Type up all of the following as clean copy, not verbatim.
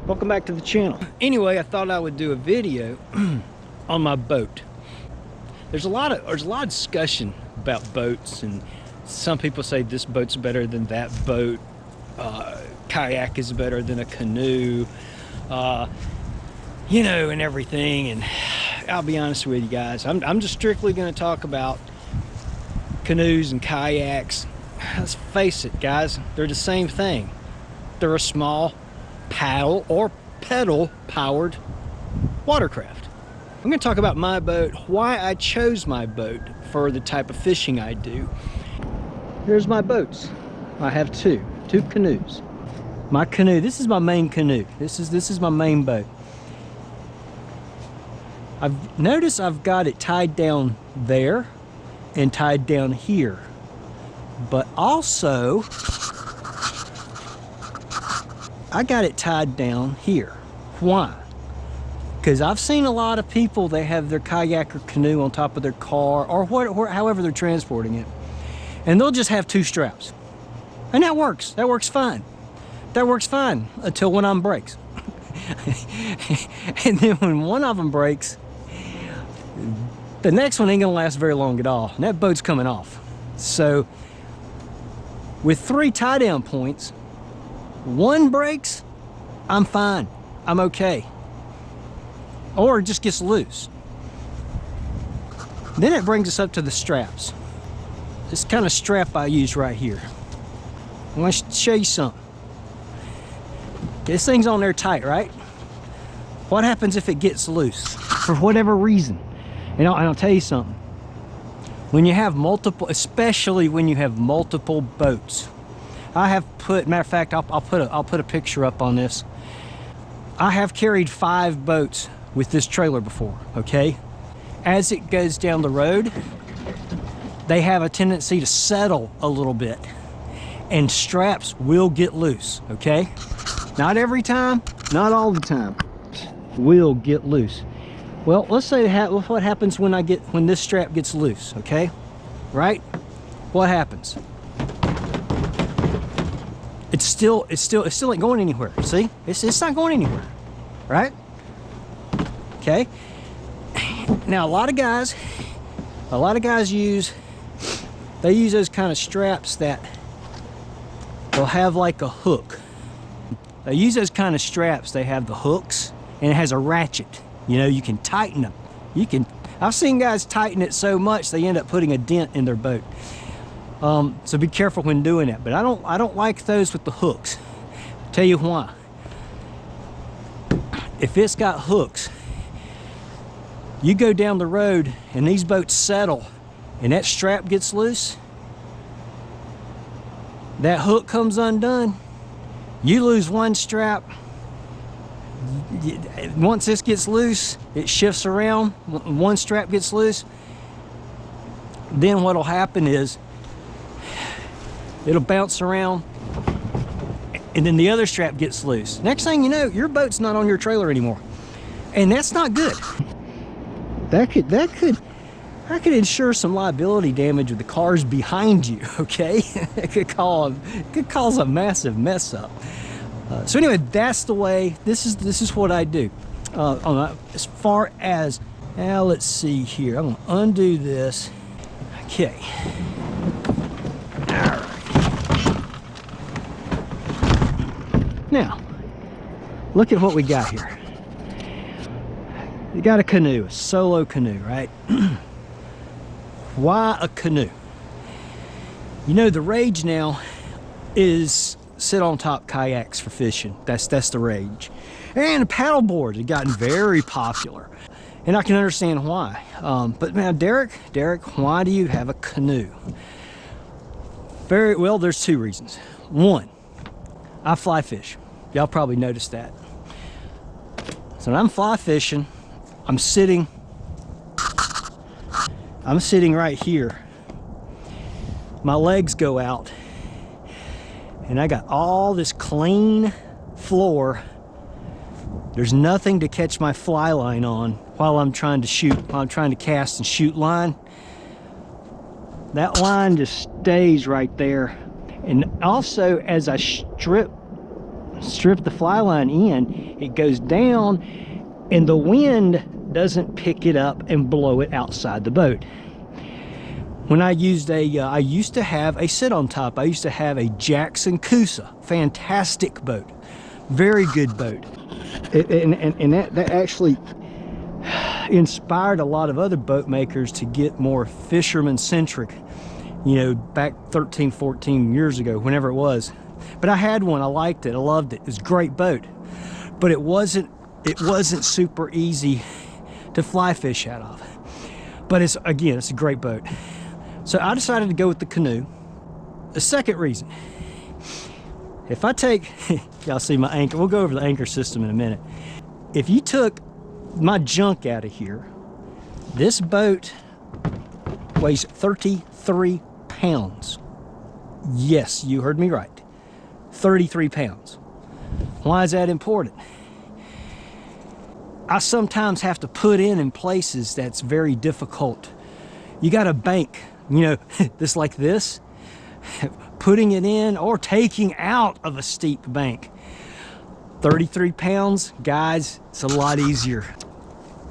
Welcome back to the channel. Anyway, I thought I would do a video on my boat. There's a lot of discussion about boats, and some people say this boat's better than that boat. Kayak is better than a canoe, you know, and everything. And I'll be honest with you guys, I'm just strictly going to talk about canoes and kayaks. Let's face it, guys, they're the same thing. They're a small paddle or pedal powered watercraft. I'm going to talk about my boat, why I chose my boat for the type of fishing I do. Here's my boats. I have two canoes. My canoe, this is my main canoe. This is my main boat. I've noticed I've got it tied down there and tied down here, but also I got it tied down here. Why? Because I've seen a lot of people, they have their kayak or canoe on top of their car or however they're transporting it, and they'll just have two straps, and that works fine. That works fine until one of them breaks. And then when one of them breaks, the next one ain't gonna last very long at all, and that boat's coming off. So with 3 tie down points, one breaks, I'm fine, I'm okay. Or it just gets loose. Then it brings us up to the straps. This kind of strap I use right here. I want to show you something. This thing's on there tight, right? What happens if it gets loose for whatever reason? And I'll tell you something. When you have multiple, especially when you have multiple boats, I have put, matter of fact, I'll put a picture up on this. I have carried 5 boats with this trailer before, okay? As it goes down the road, they have a tendency to settle a little bit, and straps will get loose, okay? Not every time, not all the time, will get loose. Well, let's say what happens when this strap gets loose, okay? Right? What happens? It still ain't going anywhere. See? It's not going anywhere, right? Okay. Now a lot of guys use those kind of straps that they'll have like a hook. They use those kind of straps. They have the hooks, and it has a ratchet. You know, you can tighten them. I've seen guys tighten it so much they end up putting a dent in their boat. So be careful when doing that. But I don't like those with the hooks. I'll tell you why. If it's got hooks, you go down the road and these boats settle and that strap gets loose, that hook comes undone, you lose one strap. Once this gets loose, it shifts around. One strap gets loose, then what'll happen is it'll bounce around, and then the other strap gets loose. Next thing you know, your boat's not on your trailer anymore, and that's not good. That could ensure some liability damage with the cars behind you. Okay, it could cause a massive mess up. So anyway, that's the way. This is what I do. As far as now, let's see here. I'm gonna undo this. Okay. All right. Now, look at what we got here. You got a canoe, a solo canoe, right? Why a canoe? You know, the rage now is sit on top kayaks for fishing. That's the rage. And paddle boards have gotten very popular, and I can understand why. But now, Derek, why do you have a canoe? Very well, there's 2 reasons. One, I fly fish. Y'all probably noticed that. So when I'm fly fishing, I'm sitting right here. My legs go out, and I got all this clean floor. There's nothing to catch my fly line on while I'm trying to cast and shoot line. That line just stays right there. And also, as I strip strip the fly line in, it goes down, and the wind doesn't pick it up and blow it outside the boat. When I used I used to have a sit on top. I used to have a Jackson Cuss, fantastic boat, very good boat, and that actually inspired a lot of other boat makers to get more fisherman centric, you know, back 13, 14 years ago, whenever it was. But I had one, I liked it, I loved it. It was a great boat, but it wasn't super easy to fly fish out of. But it's a great boat. So I decided to go with the Canoe. The second reason, if I take, y'all see my anchor, we'll go over the anchor system in a minute. If you took my junk out of here, this boat weighs 33 pounds. Yes, you heard me right. 33 pounds. Why is that important? I sometimes have to put in places that's very difficult. You got a bank, you know, this like this, putting it in or taking out of a steep bank. 33 pounds, guys, it's a lot easier.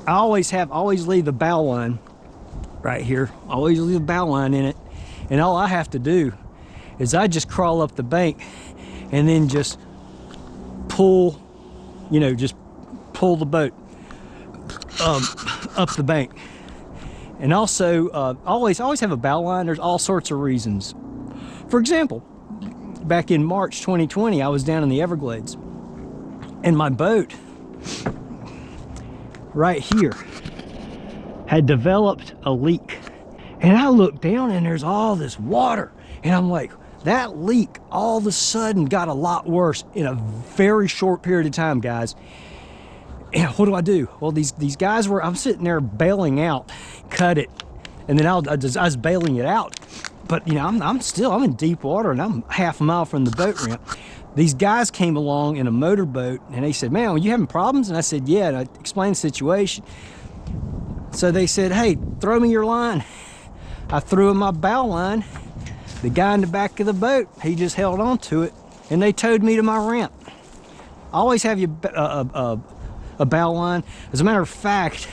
I always leave the bow line right here. Always leave the bow line in it. And all I have to do is I just crawl up the bank and then just pull, you know, just pull the boat up the bank. And also, always have a bow line. There's all sorts of reasons. For example, back in March 2020, I was down in the Everglades, and my boat right here had developed a leak. And I looked down and there's all this water, and I'm like, that leak all of a sudden got a lot worse in a very short period of time, guys. And what do? Well, these guys I'm sitting there bailing out, cut it, and then I was bailing it out. But you know, I'm in deep water, and I'm half a mile from the boat ramp. These guys came along in a motorboat, and they said, "Man, are you having problems?" And I said, "Yeah." And I explained the situation. So they said, "Hey, throw me your line." I threw him my bow line. The guy in the back of the boat, he just held on to it, and they towed me to my ramp. Always have you a bow line. As a matter of fact,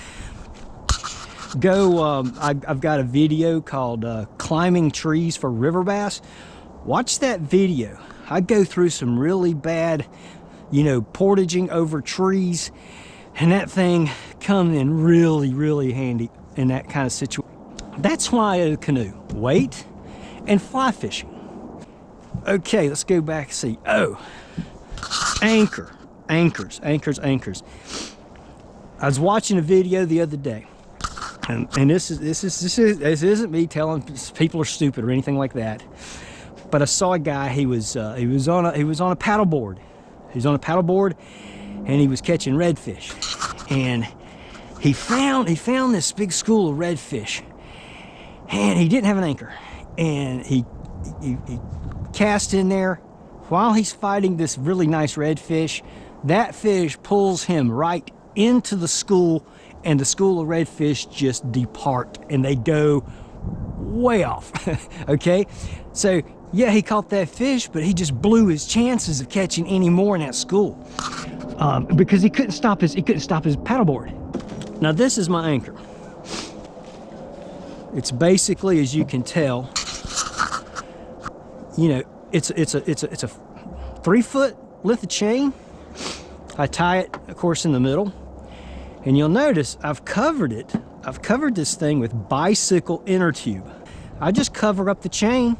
I've got a video called Climbing Trees for River Bass. Watch that video. I go through some really bad, you know, portaging over trees, and that thing comes in really, really handy in that kind of situation. That's why a canoe, weight and fly fishing. Okay, let's go back and see. Oh, anchors. I was watching a video the other day, and this isn't me telling people are stupid or anything like that, but I saw a guy. He was on a paddle board. He was on a paddle board, and he was catching redfish, and he found this big school of redfish, and he didn't have an anchor, and he cast in there while he's fighting this really nice redfish. That fish pulls him right into the school, and the school of redfish just depart, and they go way off. Okay, so yeah, he caught that fish, but he just blew his chances of catching any more in that school because he couldn't stop his paddleboard. Now this is my anchor. It's basically, as you can tell, you know, it's a 3-foot length of chain. I tie it, of course, in the middle, and you'll notice I've covered this thing with bicycle inner tube. I just cover up the chain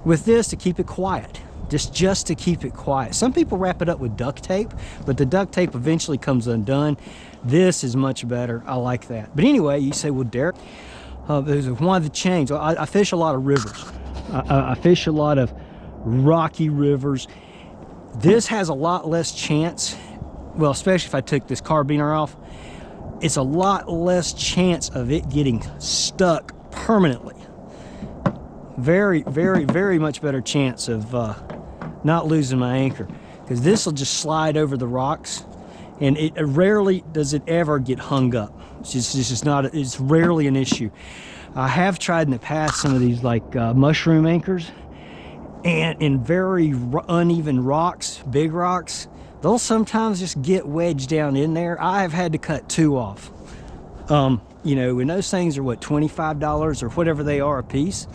with this to keep it quiet, just to keep it quiet. Some people wrap it up with duct tape, but the duct tape eventually comes undone. This is much better. I like that. But anyway, you say, well, Derek, there's one of the chains. Well, I fish a lot of rivers. I fish a lot of rocky rivers. This has a lot less chance, well, especially if I took this carabiner off, it's a lot less chance of it getting stuck permanently. Very, very, very much better chance of not losing my anchor, because this will just slide over the rocks, and it rarely does it ever get hung up. It's rarely an issue. I have tried in the past some of these like mushroom anchors, and in very uneven rocks, big rocks, they'll sometimes just get wedged down in there. I have had to cut 2 off. You know, and those things are what, $25 or whatever they are a piece,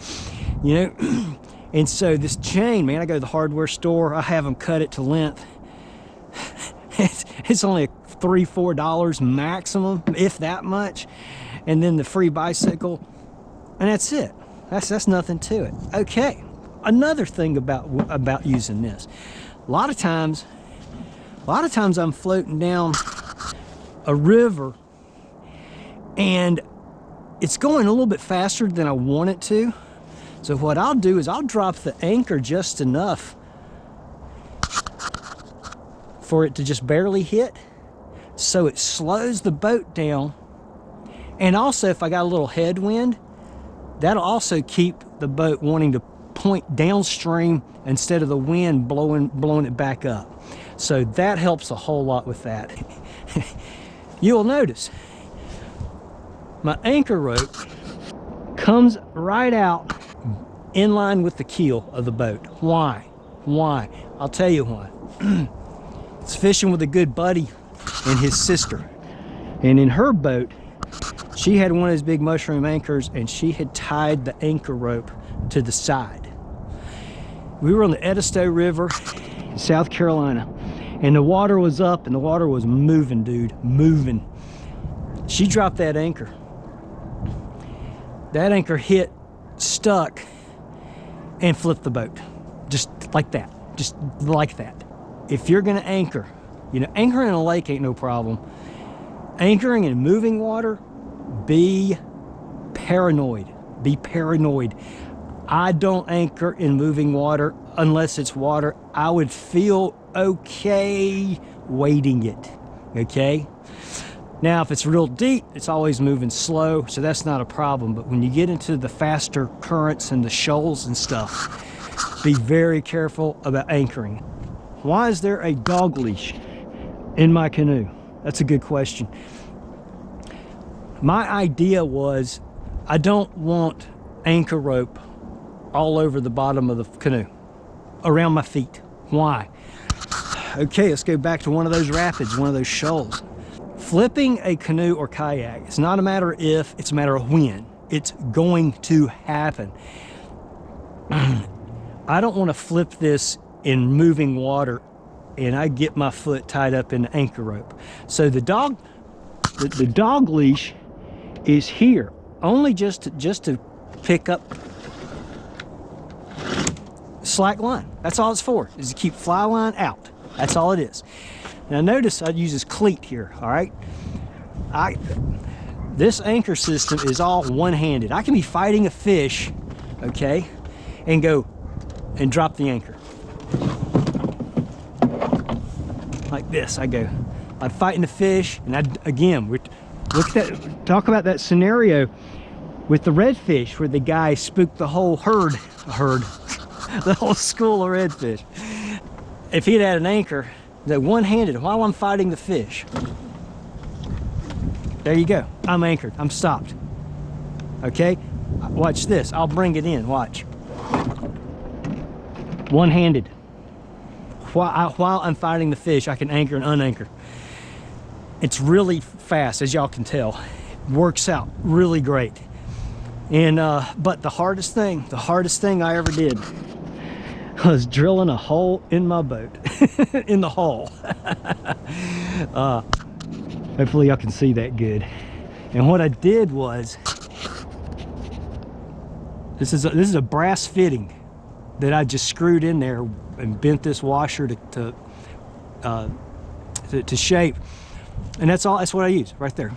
you know. And so this chain, man, I go to the hardware store, I have them cut it to length. It's only $3-4 maximum, if that much. And then the free bicycle, and that's it. That's nothing to it. Okay, another thing about using this. A lot of times I'm floating down a river and it's going a little bit faster than I want it to. So what I'll do is I'll drop the anchor just enough for it to just barely hit, so it slows the boat down. And also, if I got a little headwind, that'll also keep the boat wanting to point downstream instead of the wind blowing it back up. So that helps a whole lot with that. You'll notice my anchor rope comes right out in line with the keel of the boat. Why? I'll tell you why. It's fishing with a good buddy and his sister, and in her boat she had one of those big mushroom anchors, and she had tied the anchor rope to the side. We were on the Edisto River in South Carolina, and the water was up and the water was moving, dude, moving. She dropped that anchor. That anchor hit, stuck, and flipped the boat. Just like that. Just like that. If you're gonna anchor, you know, anchoring in a lake ain't no problem. Anchoring in moving water, be paranoid. Be paranoid. I don't anchor in moving water unless it's water I would feel okay wading it, okay? Now, if it's real deep, it's always moving slow, so that's not a problem. But when you get into the faster currents and the shoals and stuff, be very careful about anchoring. Why is there a dog leash in my canoe? That's a good question. My idea was I don't want anchor rope all over the bottom of the canoe, around my feet. Why? Okay, let's go back to one of those rapids, one of those shoals. Flipping a canoe or kayak, it's not a matter if, it's a matter of when. It's going to happen. I don't want to flip this in moving water and I get my foot tied up in the anchor rope. So the dog leash is here only just to pick up slack line. That's all it's for, is to keep fly line out. That's all it is. Now notice I use this cleat here, all right? This anchor system is all one-handed. I can be fighting a fish, okay, and go and drop the anchor. Like this, I go. I'm fighting the fish, and look at that, talk about that scenario with the redfish where the guy spooked the whole herd, the whole school of redfish. If he'd had an anchor, that one-handed while I'm fighting the fish, there you go, I'm anchored, I'm stopped. Okay, watch this, I'll bring it in, watch. One-handed. While I'm fighting the fish, I can anchor and unanchor. It's really fast, as y'all can tell. It works out really great. And but the hardest thing I ever did was drilling a hole in my boat, in the hull. Hopefully y'all can see that good. And what I did was, this is a brass fitting that I just screwed in there and bent this washer to shape, and that's what I use right there.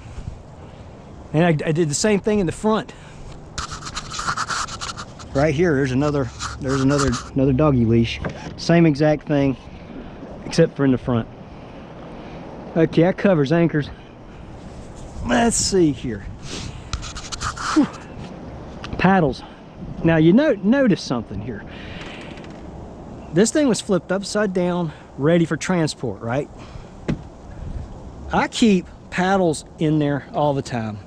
And I did the same thing in the front. Right here, there's another doggy leash. Same exact thing, except for in the front. Okay, that covers anchors. Let's see here. Whew. Paddles. Now you notice something here. This thing was flipped upside down, ready for transport, right? I keep paddles in there all the time.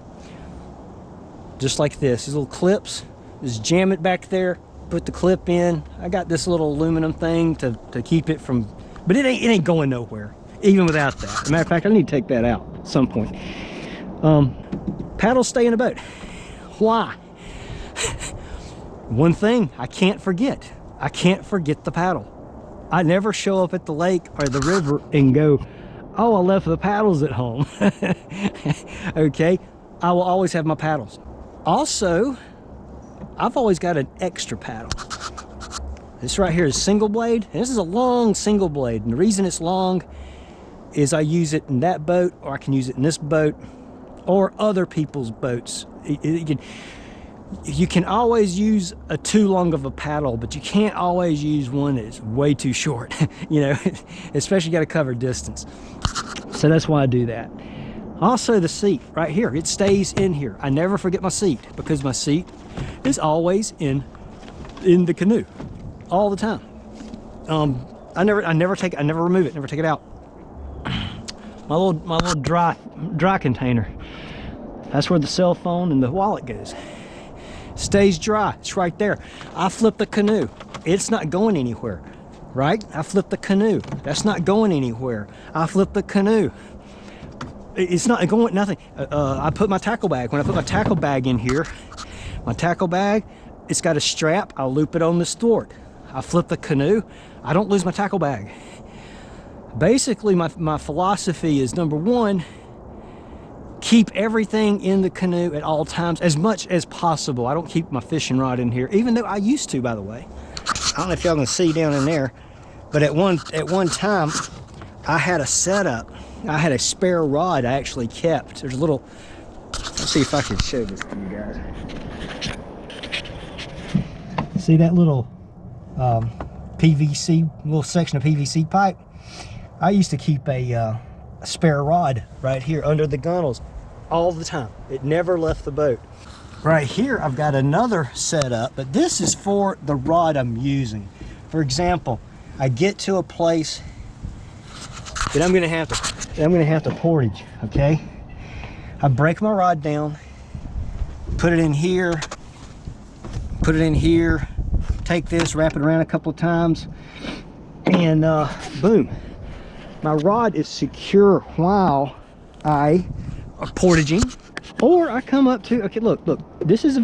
Just like this, these little clips. Just jam it back there, put the clip in. I got this little aluminum thing to keep it from, but it ain't going nowhere, even without that. As a matter of fact, I need to take that out at some point. Paddles stay in the boat. Why? One thing I can't forget. I can't forget the paddle. I never show up at the lake or the river and go, oh, I left the paddles at home. Okay, I will always have my paddles. Also, I've always got an extra paddle. This right here is single blade, and this is a long single blade. And the reason it's long is I use it in that boat, or I can use it in this boat, or other people's boats. You can always use a too long of a paddle, but you can't always use one that's way too short, you know, especially got to cover distance. So that's why I do that. Also, the seat right here, it stays in here. I never forget my seat because my seat is always in the canoe all the time. I never remove it, never take it out. My little dry container. That's where the cell phone and the wallet goes. Stays dry. It's right there. I flip the canoe. It's not going anywhere, right? I flip the canoe. That's not going anywhere. I flip the canoe. It's not going nothing. I put my tackle bag. When I put my tackle bag in here, my tackle bag, it's got a strap. I'll loop it on this thwart. I flip the canoe. I don't lose my tackle bag. Basically, my philosophy is, number one, keep everything in the canoe at all times as much as possible. I don't keep my fishing rod in here, even though I used to, by the way. I don't know if y'all can see down in there, but at one time, I had a setup. I had a spare rod I actually kept. There's a little, let's see if I can show this to you guys. See that little PVC, little section of PVC pipe? I used to keep a spare rod right here under the gunnels all the time. It never left the boat. Right here I've got another setup, but this is for the rod I'm using. For example, I get to a place that I'm gonna have to portage, okay? I break my rod down, put it in here, take this, wrap it around a couple of times, and boom. My rod is secure while I are portaging, or I come up to, okay, look, this is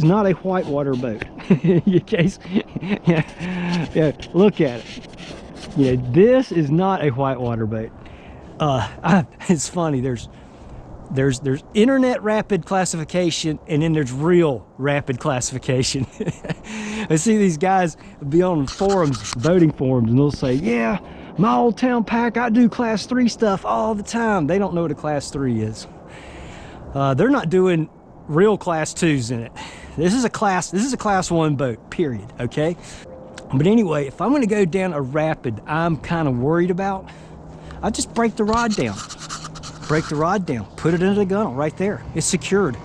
not a whitewater boat. In case, yeah, look at it. Yeah, this is not a whitewater boat. It's funny, there's internet rapid classification, and then there's real rapid classification. I see these guys be on forums, boating forums, and they'll say, yeah, my old town pack, I do class 3 stuff all the time. They don't know what a class 3 is. They're not doing real class 2s in it. This is a class 1 boat, period, okay? But anyway, if I'm gonna go down a rapid I'm kind of worried about, I just break the rod down. Put it into the gunnel right there. It's secured.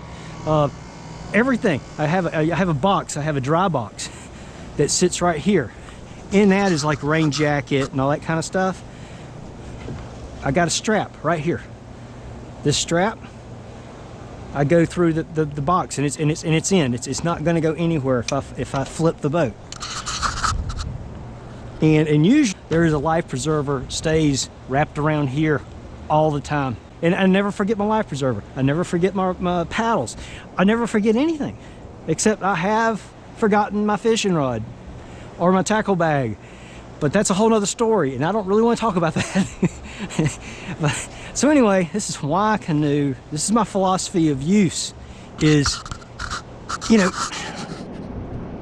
Everything. I have a box. I have a dry box that sits right here. In that is like rain jacket and all that kind of stuff. I got a strap right here. This strap, I go through the box, and it's not going to go anywhere if I flip the boat. And usually there is a life preserver stays wrapped around here all the time. And I never forget my life preserver. I never forget my paddles. I never forget anything, except I have forgotten my fishing rod or my tackle bag. But that's a whole nother story, and I don't really want to talk about that. So anyway, this is why canoe, this is my philosophy of use, is, you know,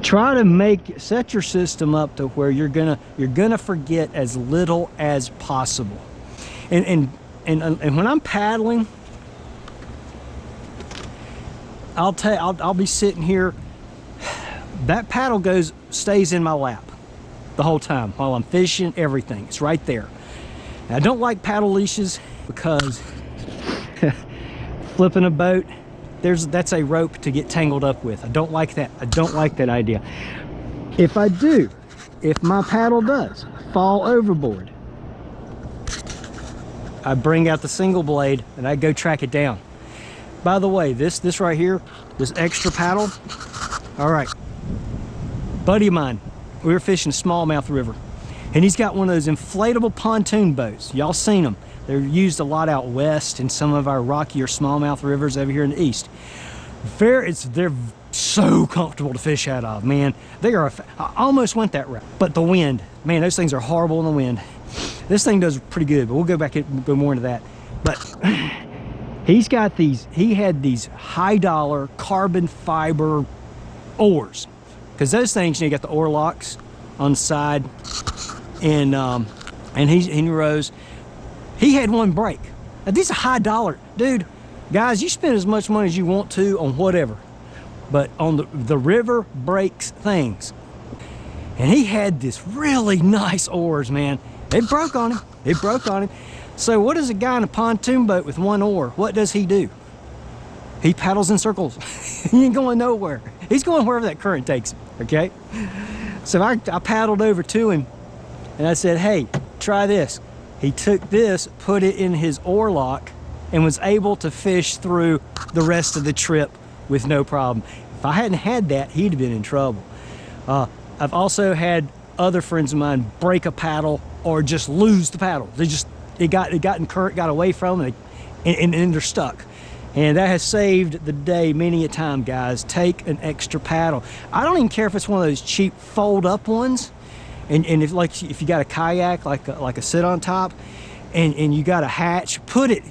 try to set your system up to where you're gonna forget as little as possible. And when I'm paddling, I'll be sitting here, that paddle stays in my lap the whole time while I'm fishing, everything. It's right there. And I don't like paddle leashes because flipping a boat, that's a rope to get tangled up with. I don't like that. I don't like that idea. If my paddle does fall overboard, I bring out the single blade and I go track it down. By the way, this right here, this extra paddle, all right, Buddy of mine, we were fishing smallmouth river, and he's got one of those inflatable pontoon boats. Y'all seen them. They're used a lot out west in some of our rockier smallmouth rivers over here in the east. They're so comfortable to fish out of, man. They are, I almost went that route, but the wind, man, those things are horrible in the wind. This thing does pretty good, but we'll go back and go more into that. But he had these high dollar carbon fiber oars, because those things, you got the oar locks on the side, and he rows. He had one break. Now, these are high dollar, dude. Guys, you spend as much money as you want to on whatever, but on the river breaks things. And he had this really nice oars, man. It broke on him. It broke on him. So what does a guy in a pontoon boat with one oar, what does he do? He paddles in circles. He ain't going nowhere. He's going wherever that current takes him, okay? So I paddled over to him, and I said, hey, try this. He took this, put it in his oar lock, and was able to fish through the rest of the trip with no problem. If I hadn't had that, he'd have been in trouble. I've also had other friends of mine break a paddle or just lose the paddle. It got in current, got away from them, and they're stuck. And that has saved the day many a time, guys. Take an extra paddle. I don't even care if it's one of those cheap fold-up ones, and if you got a kayak like a sit on top, and you got a hatch,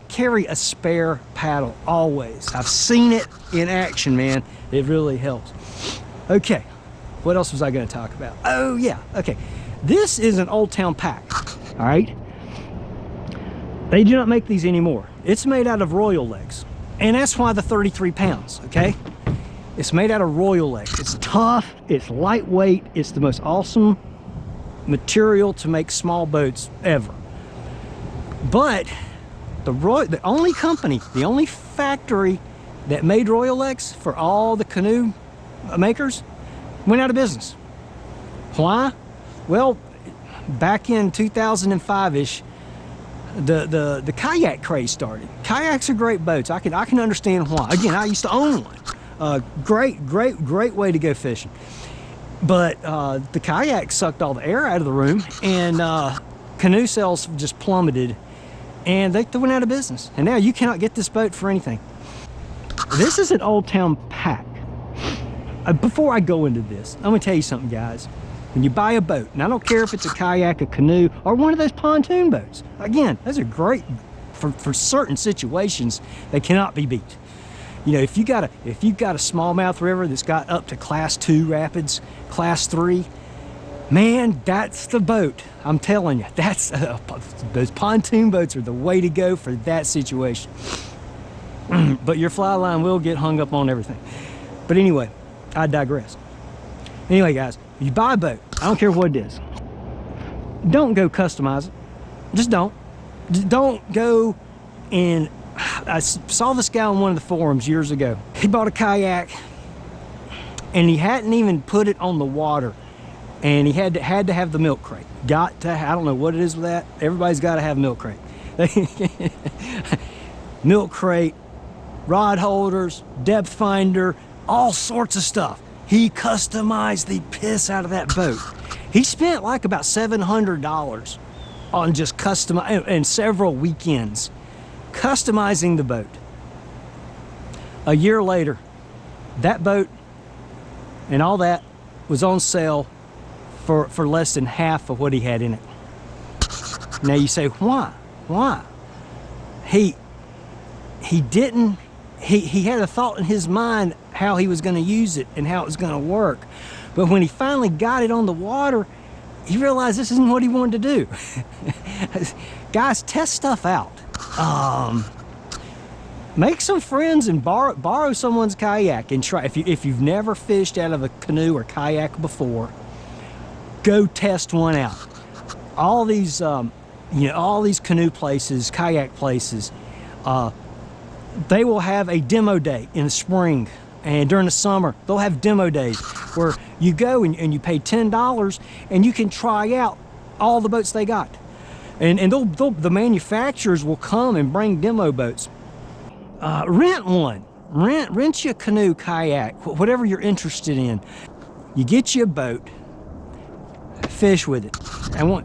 carry a spare paddle always. I've seen it in action, man. It really helps. Okay, what else was I going to talk about? Oh yeah, okay. This is an Old Town pack, all right? They do not make these anymore. It's made out of royal legs, and that's why the 33 pounds, okay? It's made out of royal legs. It's tough, it's lightweight, it's the most awesome material to make small boats ever. But the only company, the only factory that made royal legs for all the canoe makers went out of business. Why? Well, back in 2005-ish, the kayak craze started. Kayaks are great boats. I can understand why. Again, I used to own one. Great way to go fishing. But the kayak sucked all the air out of the room, and canoe sales just plummeted, and they went out of business. And now you cannot get this boat for anything. This is an Old Town pack. Before I go into this, I'm gonna tell you something, guys. When you buy a boat, and I don't care if it's a kayak, a canoe, or one of those pontoon boats, again, those are great for certain situations. They cannot be beat. You know, if you got a smallmouth river that's got up to class 2 rapids, class 3, man, that's the boat. I'm telling you, those pontoon boats are the way to go for that situation. But your fly line will get hung up on everything. But anyway, I digress. Anyway, guys, if you buy a boat, I don't care what it is, don't go customize it. Just don't. Just don't go. And I saw this guy on one of the forums years ago. He bought a kayak, and he hadn't even put it on the water, and he had to have the milk crate. I don't know what it is with that. Everybody's got to have a milk crate. Milk crate, rod holders, depth finder, all sorts of stuff. He customized the piss out of that boat. He spent like about $700 on just and several weekends customizing the boat. A year later, that boat and all that was on sale for less than half of what he had in it. Now you say, why? He had a thought in his mind how he was going to use it and how it was going to work. But when he finally got it on the water, he realized this isn't what he wanted to do. Guys, test stuff out. Make some friends and borrow someone's kayak and try. If you've never fished out of a canoe or kayak before, go test one out. All these all these canoe places, kayak places, they will have a demo day in the spring, and during the summer they'll have demo days where you go and you pay $10 and you can try out all the boats they got. And the manufacturers will come and bring demo boats. Rent one. Rent you a canoe, kayak, whatever you're interested in. You get you a boat, fish with it.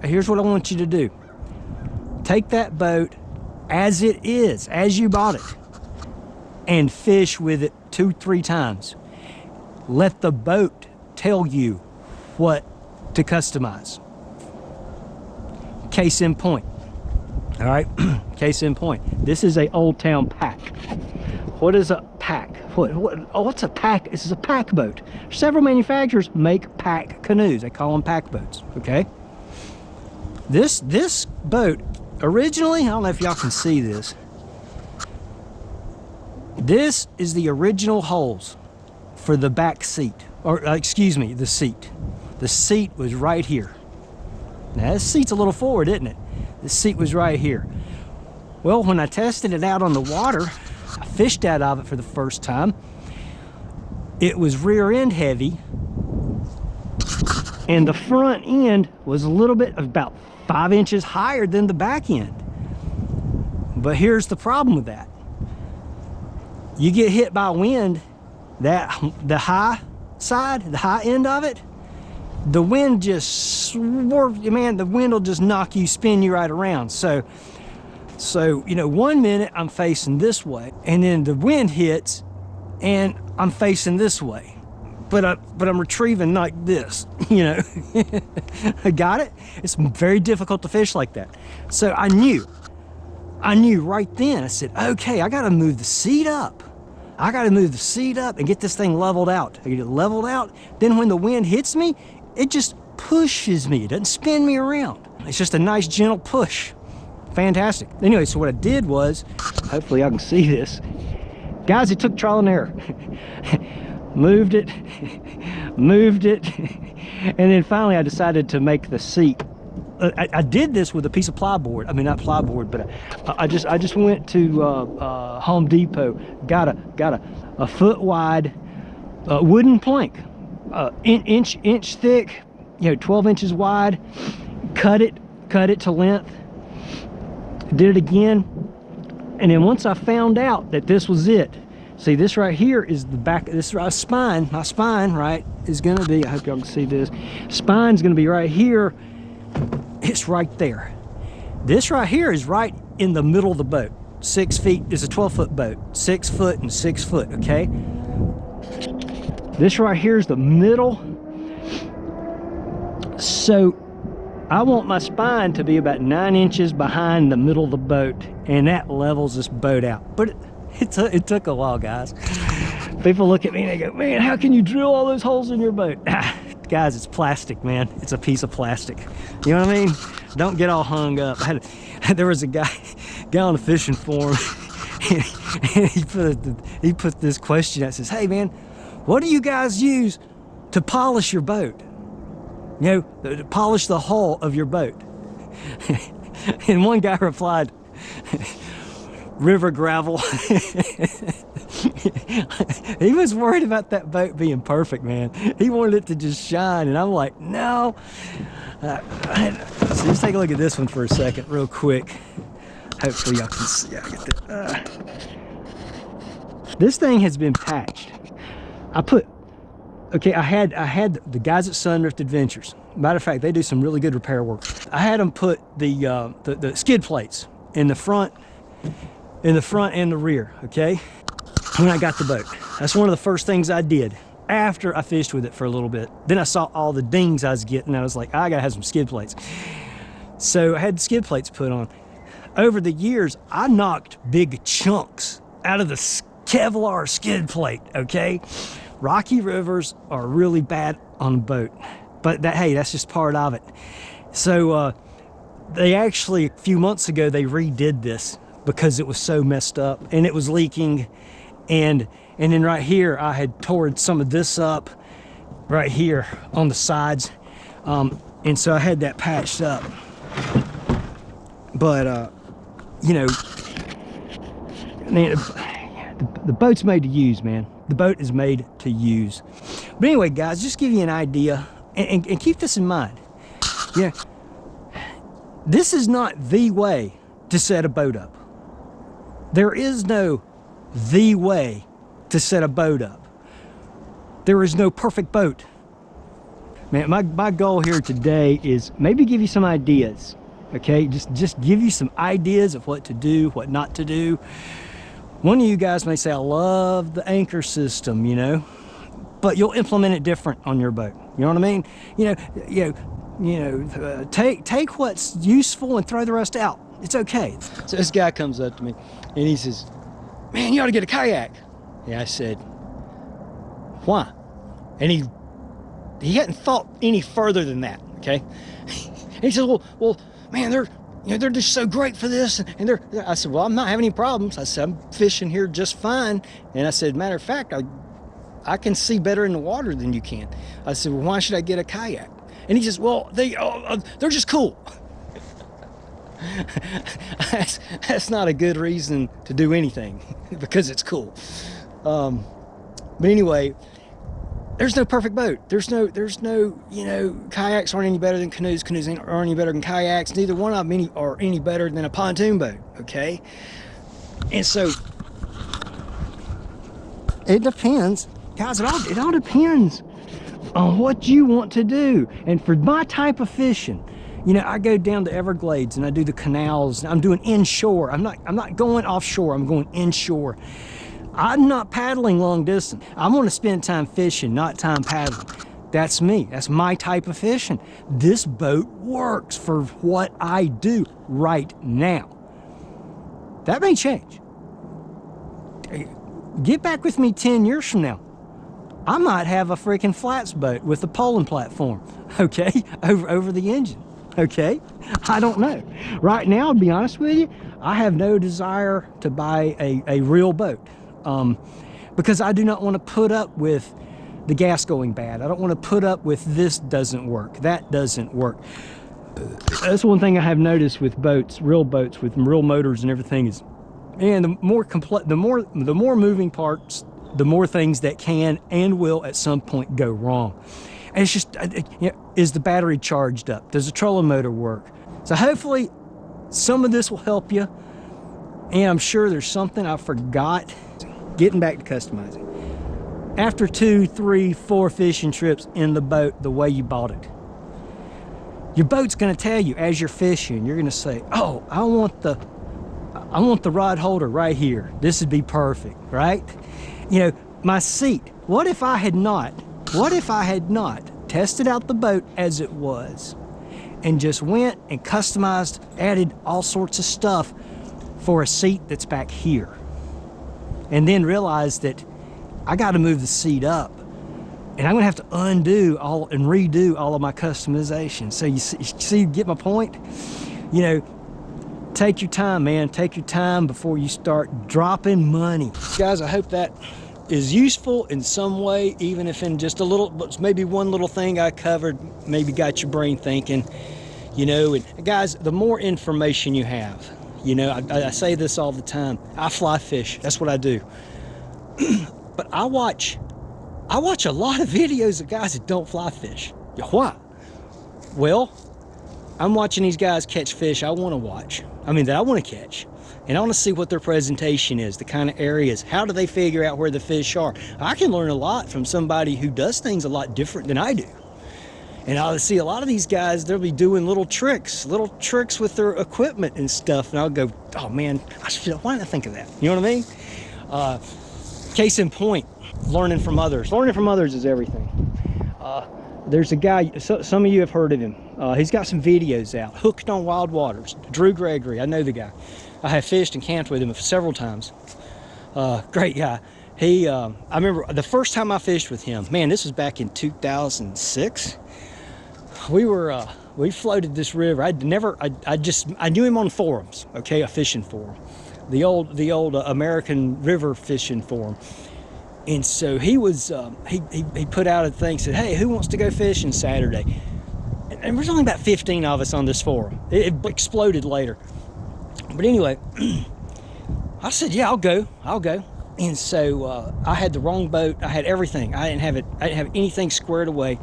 Here's what I want you to do. Take that boat as it is, as you bought it, and fish with it 2-3 times. Let the boat tell you what to customize. Case in point. All right, case in point. This is a Old Town pack. What is a pack? What's a pack? This is a pack boat. Several manufacturers make pack canoes. They call them pack boats, okay? This boat, originally, I don't know if y'all can see this. This is the original holes for the back seat, or excuse me, the seat. The seat was right here. Now this seat's a little forward, isn't it? The seat was right here. Well, when I tested it out on the water, I fished out of it for the first time. It was rear end heavy, and the front end was a little bit, about 5 inches higher than the back end. But here's the problem with that. You get hit by wind, the high side, the high end of it, the wind just swerves, man, the wind will just knock you, spin you right around. So, you know, 1 minute I'm facing this way, and then the wind hits and I'm facing this way. But I'm retrieving like this, you know. Got it? It's very difficult to fish like that. So I knew right then, I said, okay, I gotta move the seat up. I gotta move the seat up and get this thing leveled out. I get it leveled out, then when the wind hits me, it just pushes me. It doesn't spin me around. It's just a nice gentle push. Fantastic. Anyway, so what I did was, hopefully I can see this. Guys, it took trial and error. moved it, and then finally I decided to make the seat. I did this with a piece of plyboard. I mean, not plyboard, but I just went to Home Depot, got a foot wide wooden plank, inch thick, you know, 12 inches wide. Cut it to length. Did it again, and then once I found out that this was it. See, this right here is the back. This right spine. My spine, right, is gonna be. I hope y'all can see this. Spine's gonna be right here. It's right there. This right here is right in the middle of the boat. 6 feet. It's a 12-foot boat. 6 foot and 6 foot. Okay. This right here is the middle. So I want my spine to be about 9 inches behind the middle of the boat, and that levels this boat out. But it took a while, guys. People look at me and they go, man, how can you drill all those holes in your boat? Guys, it's plastic, man. It's a piece of plastic. You know what I mean? Don't get all hung up. There was a guy on a fishing forum, and he put this question that says, hey man, what do you guys use to polish your boat? You know, to polish the hull of your boat. And one guy replied, river gravel. He was worried about that boat being perfect, man. He wanted it to just shine, and I'm like, no. So let's take a look at this one for a second, real quick. Hopefully y'all can see. This thing has been patched. I had the guys at Sunrift Adventures. Matter of fact, they do some really good repair work. I had them put the skid plates in the front and the rear, okay? When I got the boat. That's one of the first things I did after I fished with it for a little bit. Then I saw all the dings I was getting, and I was like, I gotta have some skid plates. So I had the skid plates put on. Over the years, I knocked big chunks out of the Kevlar skid plate, okay? Rocky rivers are really bad on a boat, but hey, that's just part of it. So they actually, a few months ago, they redid this because it was so messed up and it was leaking. And then right here, I had torn some of this up right here on the sides. And so I had that patched up. But, you know, man, the boat's made to use, man. The boat is made to use. But anyway, guys, just give you an idea, and keep this in mind. Yeah, this is not the way to set a boat up. There is no the way to set a boat up. There is no perfect boat. Man, my goal here today is maybe give you some ideas, okay? Just give you some ideas of what to do, what not to do. One of you guys may say, I love the anchor system, you know, but you'll implement it different on your boat. You know what I mean? Take what's useful and throw the rest out. It's okay. So this guy comes up to me and he says, man, you ought to get a kayak. Yeah, I said, why? And he hadn't thought any further than that, okay? He says, well, man, they're just so great for this, and I said, well, I'm not having any problems. I said, I'm fishing here just fine. And I said, matter of fact, I can see better in the water than you can. I said, well, why should I get a kayak? And he says, well, they're just cool. That's not a good reason to do anything, because it's cool. But anyway, there's no perfect boat. There's no, kayaks aren't any better than canoes. Canoes aren't any better than kayaks. Neither one of them are any better than a pontoon boat, okay? And so, it depends. Guys, it all depends on what you want to do. And for my type of fishing, I go down to Everglades and I do the canals. I'm doing inshore. I'm not going offshore. I'm going inshore. I'm not paddling long distance. I'm going to spend time fishing, not time paddling. That's me. That's my type of fishing. This boat works for what I do right now. That may change. Get back with me 10 years from now. I might have a freaking flats boat with a polling platform, okay, over the engine, okay? I don't know. Right now, to be honest with you, I have no desire to buy a real boat. Because I do not want to put up with the gas going bad. I don't want to put up with this doesn't work, that doesn't work. That's one thing I have noticed with boats, real boats with real motors and everything is, man, the more moving parts, the more things that can and will at some point go wrong. And it's just, is the battery charged up? Does the trolling motor work? So hopefully some of this will help you. And I'm sure there's something I forgot. Getting back to customizing. After 2, 3, 4 fishing trips in the boat the way you bought it, your boat's going to tell you as you're fishing, you're going to say, oh, I want the rod holder right here. This would be perfect, right? My seat. What if I had not tested out the boat as it was and just went and customized, added all sorts of stuff for a seat that's back here? And then realize that I got to move the seat up, and I'm gonna have to undo all and redo all of my customization. So you see, get my point? Take your time, man. Take your time before you start dropping money. Guys, I hope that is useful in some way, even if in just a little, maybe one little thing I covered, maybe got your brain thinking, and guys, the more information you have, I say this all the time. I fly fish. That's what I do. But I watch a lot of videos of guys that don't fly fish. Why? Well, I'm watching these guys catch fish I want to watch. That I want to catch. And I want to see what their presentation is, the kind of areas. How do they figure out where the fish are? I can learn a lot from somebody who does things a lot different than I do. And I'll see a lot of these guys, they'll be doing little tricks with their equipment and stuff. And I'll go, oh man, why didn't I think of that? You know what I mean? Case in point, learning from others. Learning from others is everything. There's a guy, some of you have heard of him. He's got some videos out, Hooked on Wild Waters. Drew Gregory, I know the guy. I have fished and camped with him several times. Great guy. I remember the first time I fished with him, man, this was back in 2006. We floated this river. I knew him on forums, okay, a fishing forum, the old American river fishing forum. And so he was, he put out a thing, said, hey, who wants to go fishing Saturday? And there's only about 15 of us on this forum. It exploded later. But anyway, I said, yeah, I'll go. And so I had the wrong boat. I had everything. I didn't have anything squared away.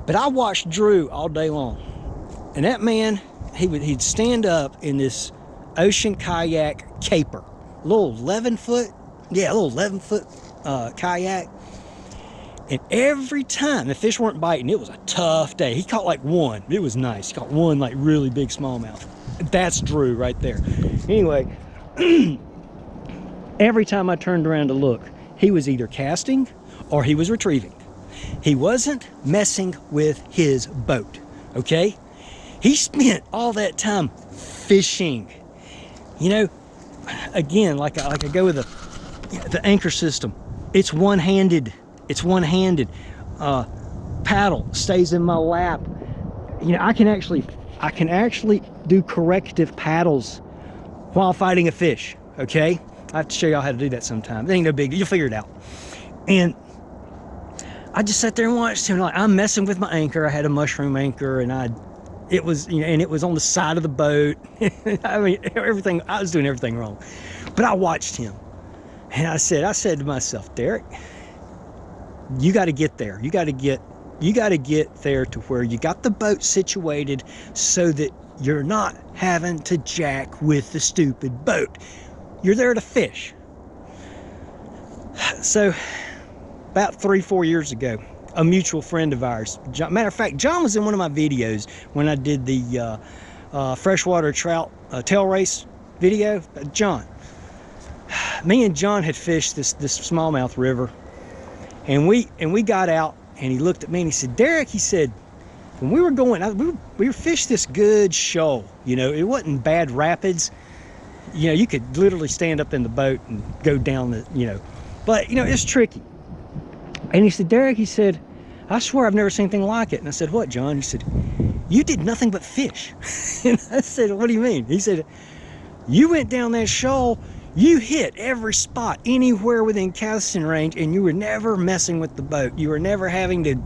But I watched Drew all day long. And that man, he'd stand up in this ocean kayak caper, a little 11 foot kayak. And every time the fish weren't biting, it was a tough day. He caught like one. It was nice. He caught one like really big smallmouth. That's Drew right there. Anyway, every time I turned around to look, he was either casting or he was retrieving. He wasn't messing with his boat, okay? He spent all that time fishing. You know, again, like I go with the anchor system. It's one-handed. It's one-handed. Paddle stays in my lap. You know, I can actually do corrective paddles while fighting a fish, okay? I have to show y'all how to do that sometime. It ain't no big deal. You'll figure it out. And I just sat there and watched him. Like, I'm messing with my anchor. I had a mushroom anchor, and it was, you know, and it was on the side of the boat. I mean, everything. I was doing everything wrong. But I watched him, and I said to myself, Derek, you got to get there. You got to get there to where you got the boat situated so that you're not having to jack with the stupid boat. You're there to fish. So about 3-4 years ago, a mutual friend of ours, matter of fact, John was in one of my videos when I did the freshwater trout tail race video. John, me and John had fished this smallmouth river, and we got out, and he looked at me and he said, Derek, he said, when we were going, we fished this good shoal. You know, it wasn't bad rapids. You know, you could literally stand up in the boat and go down the, you know, but you know, it's tricky. And he said, Derek, he said, I swear I've never seen anything like it. And I said, what, John? He said, you did nothing but fish. And I said, what do you mean? He said, you went down that shoal, you hit every spot anywhere within casting range, and you were never messing with the boat. You were never having to,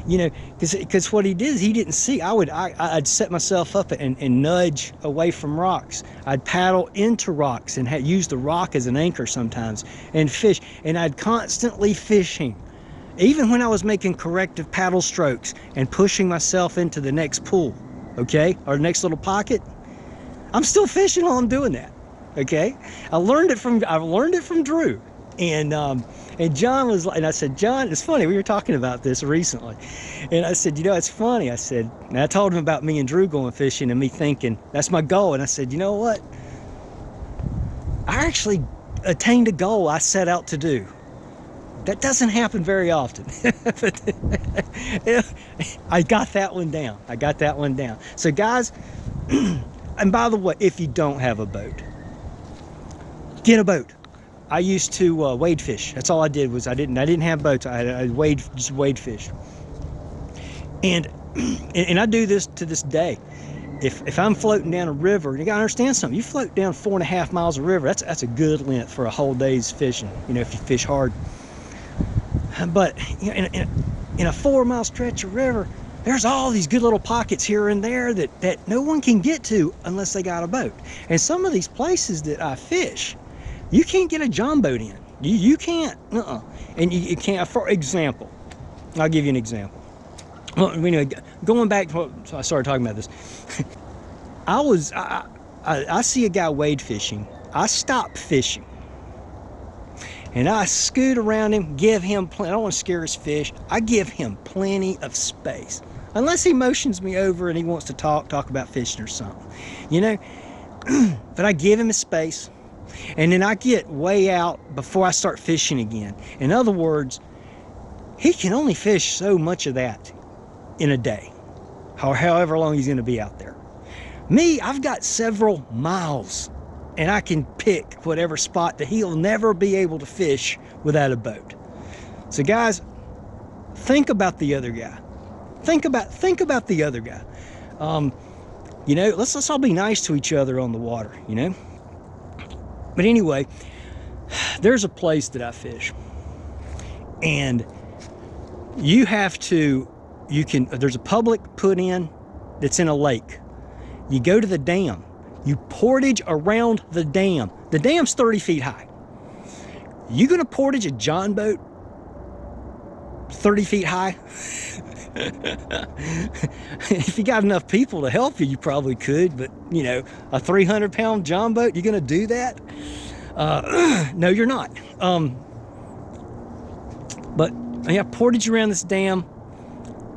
you know, because what he did is he didn't see. I'd set myself up and nudge away from rocks. I'd paddle into rocks and use the rock as an anchor sometimes and fish. And I'd constantly fishing. Even when I was making corrective paddle strokes and pushing myself into the next pool, okay, or the next little pocket, I'm still fishing while I'm doing that, okay? I learned it from Drew, and John was like, and I said, John, it's funny, we were talking about this recently, and I said, you know, it's funny. I said, and I told him about me and Drew going fishing and me thinking that's my goal, and I said, you know what? I actually attained a goal I set out to do. That doesn't happen very often. But I got that one down. So guys, and by the way, if you don't have a boat, get a boat. I used to wade fish. That's all I did. Was I didn't have boats. I just wade fish. And I do this to this day. If I'm floating down a river, you gotta understand something. You float down 4.5 miles of river. That's a good length for a whole day's fishing. You know, if you fish hard. But you know, in a 4-mile stretch of river, there's all these good little pockets here and there that no one can get to unless they got a boat. And some of these places that I fish, you can't get a john boat in. You can't. And you can't. For example, I'll give you an example. Well, you know, going back to what I started talking about this. I see a guy wade fishing. I stop fishing. And I scoot around him, give him plenty. I don't want to scare his fish. I give him plenty of space. Unless he motions me over and he wants to talk about fishing or something. You know? But I give him his space. And then I get way out before I start fishing again. In other words, he can only fish so much of that in a day. Or however long he's going to be out there. Me, I've got several miles. And I can pick whatever spot that he'll never be able to fish without a boat. So guys, think about the other guy. Think about the other guy. You know, let's all be nice to each other on the water, you know? But anyway, there's a place that I fish. And there's a public put in that's in a lake. You go to the dam. You portage around the dam. The dam's 30 feet high. You gonna portage a john boat 30 feet high? If you got enough people to help you, you probably could, but you know, a 300-pound john boat, you gonna do that? No, you're not. But yeah, portage around this dam.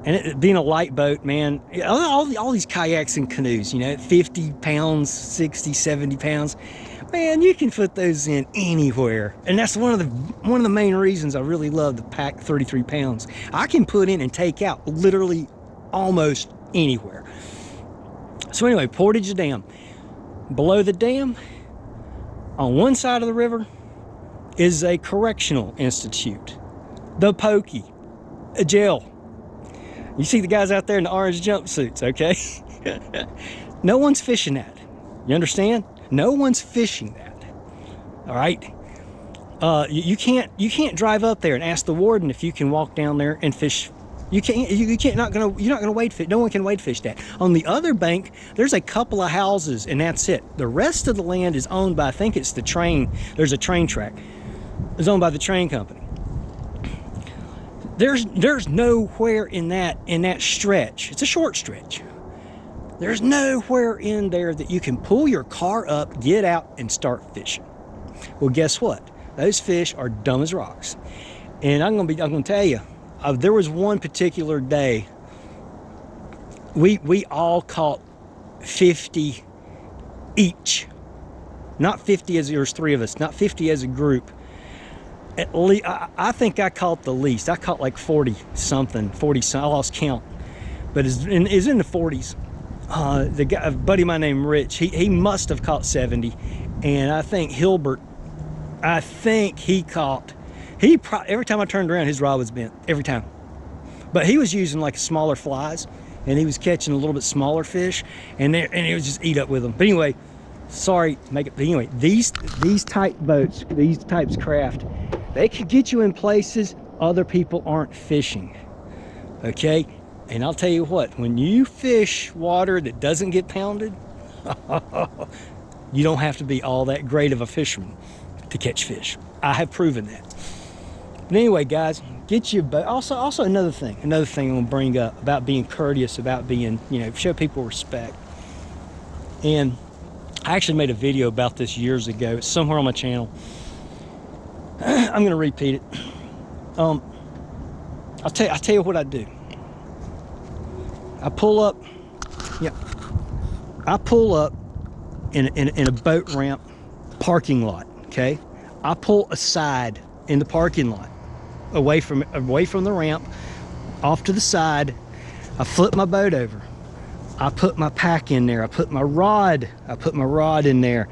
And it being a light boat, man, all these kayaks and canoes, you know, 50 pounds, 60, 70 pounds, man, you can put those in anywhere. And that's one of the main reasons I really love the pack 33 pounds. I can put in and take out literally almost anywhere. So anyway, Portage Dam. Below the dam, on one side of the river, is a correctional institute, the Pokey, a jail. You see the guys out there in the orange jumpsuits, okay? No one's fishing that. You understand? No one's fishing that. All right? You can't drive up there and ask the warden if you can walk down there and fish. You're not gonna wade fish. No one can wade fish that. On the other bank, there's a couple of houses and that's it. The rest of the land is owned by, I think it's the train. There's a train track. It's owned by the train company. There's nowhere in that stretch. It's a short stretch. There's nowhere in there that you can pull your car up, get out, and start fishing. Well, guess what? Those fish are dumb as rocks. And I'm gonna tell you, there was one particular day we all caught 50 each. Not 50 as there's 3 of us, not 50 as a group. At least, I think I caught the least. I caught like 40 something, I lost count, but it's in the 40s. The guy, a buddy of mine named Rich, he must have caught 70, and I think Hilbert, he caught, every time I turned around, his rod was bent, every time. But he was using like smaller flies, and he was catching a little bit smaller fish, and it was just eat up with them. But anyway, sorry, but anyway, these type boats, these types of craft, they could get you in places other people aren't fishing, okay? And I'll tell you what, when you fish water that doesn't get pounded, you don't have to be all that great of a fisherman to catch fish. I have proven that. But anyway, guys, get your boat. Also another thing I'm gonna bring up about being courteous, about being, you know, show people respect. And I actually made a video about this years ago. It's somewhere on my channel. I'm gonna repeat it. I'll tell you what I do. I pull up in a boat ramp parking lot, okay? I pull aside in the parking lot, away from the ramp, off to the side. I flip my boat over. I put my pack in there. I put my rod in there.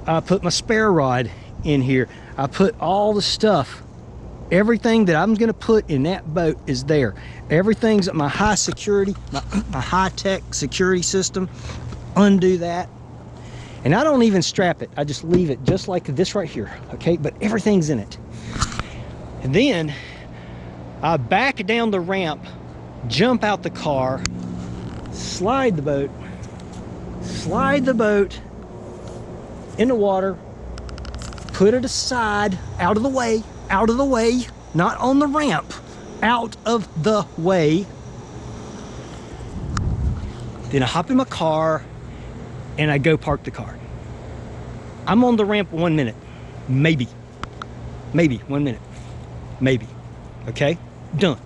I put my spare rod in here. I put all the stuff, everything that I'm gonna put in that boat is there. Everything's at my high security, my high-tech security system. Undo that. And I don't even strap it. I just leave it just like this right here, okay? But everything's in it. And then I back down the ramp, jump out the car, slide the boat in the water, put it aside, out of the way, not on the ramp, out of the way. Then I hop in my car and I go park the car. I'm on the ramp 1 minute, maybe 1 minute, maybe, okay, done.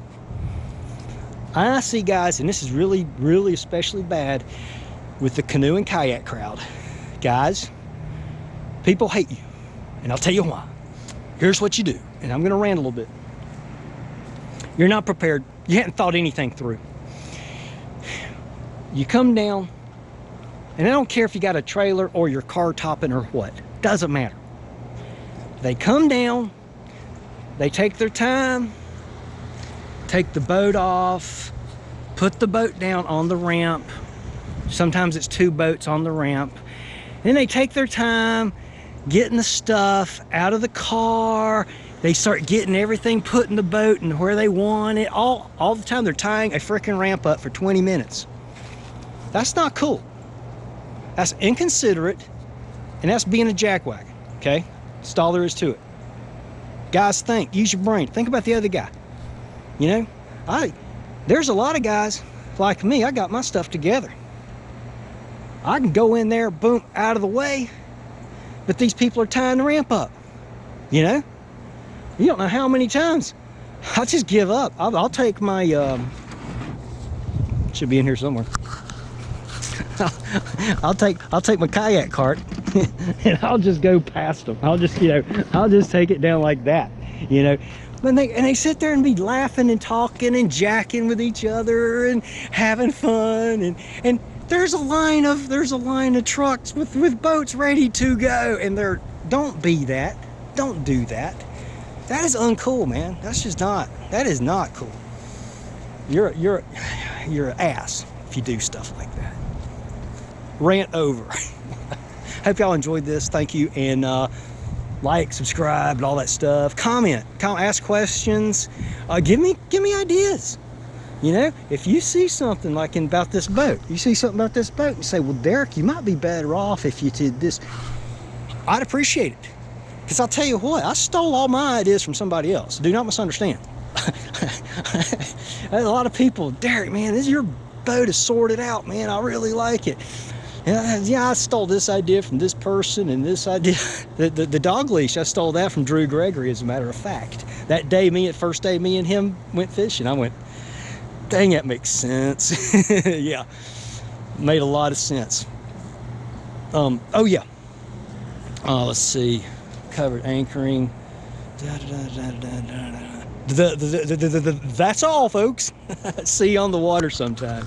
I see guys, and this is really, really especially bad with the canoe and kayak crowd. Guys, people hate you, and I'll tell you why. Here's what you do, and I'm gonna rant a little bit. You're not prepared. You hadn't thought anything through. You come down, and I don't care if you got a trailer or your car topping or what, doesn't matter. They come down, they take their time, take the boat off, put the boat down on the ramp. Sometimes it's 2 boats on the ramp. Then they take their time getting the stuff out of the car. They start getting everything put in the boat and where they want it. All the time they're tying a freaking ramp up for 20 minutes. That's not cool. That's inconsiderate, and that's being a jackwagon, okay? That's all there is to it. Guys, use your brain. Think about the other guy. You know, there's a lot of guys like me. I got my stuff together. I can go in there, boom, out of the way, but these people are tying the ramp up. You know, you don't know how many times I'll just give up. I'll take my, should be in here somewhere. I'll take my kayak cart and I'll just go past them. I'll just, I'll just take it down like that, And they sit there and be laughing and talking and jacking with each other and having fun, and there's a line of trucks with boats ready to go, and don't be that. Don't do that. That is uncool, man. That is not cool. You're an ass if you do stuff like that. Rant over. Hope y'all enjoyed this. Thank you, and like, subscribe, and all that stuff. Comment, ask questions. Give me ideas. If you see something like about this boat, you say, well, Derek, you might be better off if you did this. I'd appreciate it. Because I'll tell you what, I stole all my ideas from somebody else. Do not misunderstand. A lot of people, Derek, man, your boat is sorted out, man. I really like it. Yeah, I stole this idea from this person, and this idea, the dog leash, I stole that from Drew Gregory, as a matter of fact. That day, first day me and him went fishing, I went, dang, that makes sense. Yeah, made a lot of sense. Oh yeah, let's see, covered anchoring. That's all, folks. See you on the water sometime.